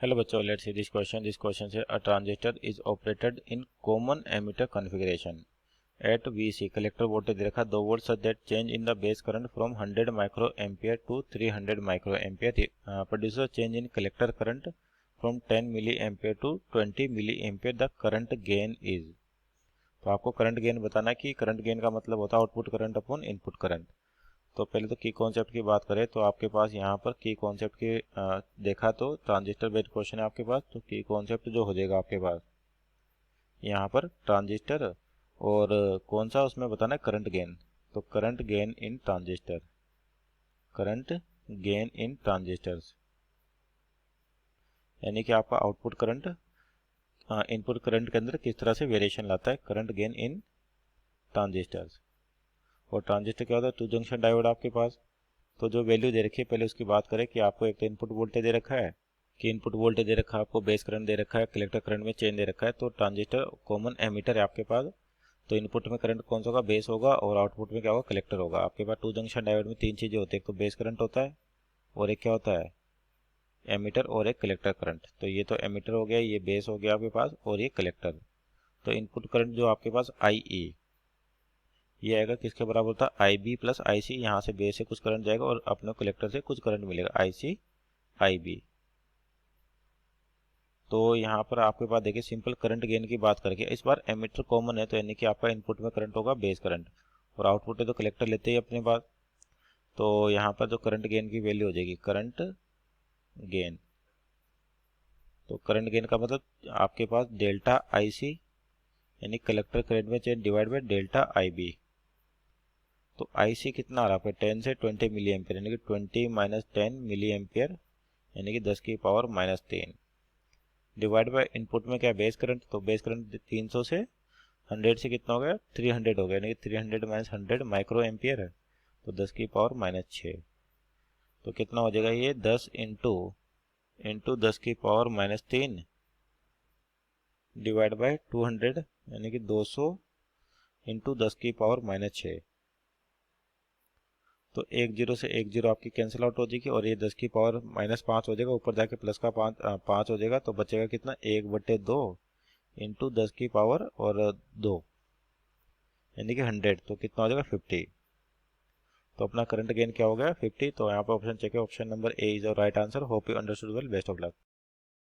Hello बच्चों, let's see this question. This question says a transistor is operated in common emitter configuration. At VC, collector voltage दे रखा 2 volt such that change in the base current from 100 microampere to 300 microampere produces a change in collector current from 10 milliampere to 20 milliampere. The current gain is. तो आपको current gain बताना कि current gain का मतलब होता है output current upon input current. तो पहले तो की कॉन्सेप्ट की बात करें तो आपके पास यहाँ पर की कॉन्सेप्ट की देखा तो ट्रांजिस्टर बेस्ड क्वेश्चन है आपके पास। तो की कॉन्सेप्ट जो हो जाएगा आपके पास यहाँ पर ट्रांजिस्टर और कौन सा उसमें बताना है करंट गेन। तो current gain in transistor, current gain in transistors यानी कि आपका आउटपुट करंट इनपुट करंट के अंदर किस तरह से वेरिएशन लाता है, करंट गेन इन ट्रांजिस्टर्स। और ट्रांजिस्टर क्या होता है, टू जंक्शन डायोड आपके पास। तो जो वैल्यू दे रखी है पहले उसकी बात करें कि आपको एक तो इनपुट वोल्टेज दे रखा है, कि इनपुट वोल्टेज दे रखा है, आपको बेस करंट दे रखा है, कलेक्टर करंट में चेंज दे रखा है। तो ट्रांजिस्टर कॉमन एमीटर है आपके पास। तो इनपुट में करंट कौन सा होगा, बेस होगा, और आउटपुट में क्या होगा, कलेक्टर होगा। आपके पास टू जंक्शन डायोड में तीन चीजें होती है, एक तो बेस करंट होता है और एक क्या होता है, एमीटर, और एक कलेक्टर करंट। तो ये तो एमीटर हो गया, ये बेस हो गया आपके पास, और ये कलेक्टर। तो इनपुट करंट जो आपके पास आई ई, ये आएगा किसके बराबर होता है, आई बी प्लस आई सी। यहाँ से बेस से कुछ करंट जाएगा और अपने कलेक्टर से कुछ करंट मिलेगा, आई सी आई बी। तो यहाँ पर आपके पास देखिए सिंपल करंट गेन की बात करके इस बार एमीटर कॉमन है, तो यानी कि आपका इनपुट में करंट होगा बेस करंट, और आउटपुट है तो कलेक्टर लेते ही अपने पास। तो यहाँ पर जो करंट गेन की वैल्यू हो जाएगी करंट गेन। तो करंट गेन का मतलब आपके पास डेल्टा आई सी यानी कलेक्टर करंट में change divide by delta I B. तो आई सी कितना आ रहा है, 10 से 20 मिली एम्पियर, यानी कि 20 माइनस 10 मिली एम्पियर, यानी कि 10 की power minus 3, divide by input में क्या बेस करंट। तो बेस करंट 300 से 100 से कितना हो गया, 300 हो गया, यानी कि 300 माइनस 100 माइक्रो एम्पियर है। तो 10 की पावर माइनस 6। तो कितना हो जाएगा ये 10 इंटू 10 की पावर माइनस 3 डिवाइड बाय 200, यानी कि 200 इंटू 10 की पावर माइनस 6। तो एक जीरो से एक जीरो आपकी कैंसिल आउट हो जाएगी, और ये 10 की पावर माइनस 5 हो जाएगा, ऊपर जाके प्लस का 5 हो जाएगा। तो बचेगा कितना, 1/2 इंटू 10 की पावर और 2, यानी कि 100। तो कितना हो जाएगा 50। तो अपना करंट गेन क्या हो गया 50। तो यहाँ पर ऑप्शन चेक है, option number A is the right answer. Hope you understood well, best of luck.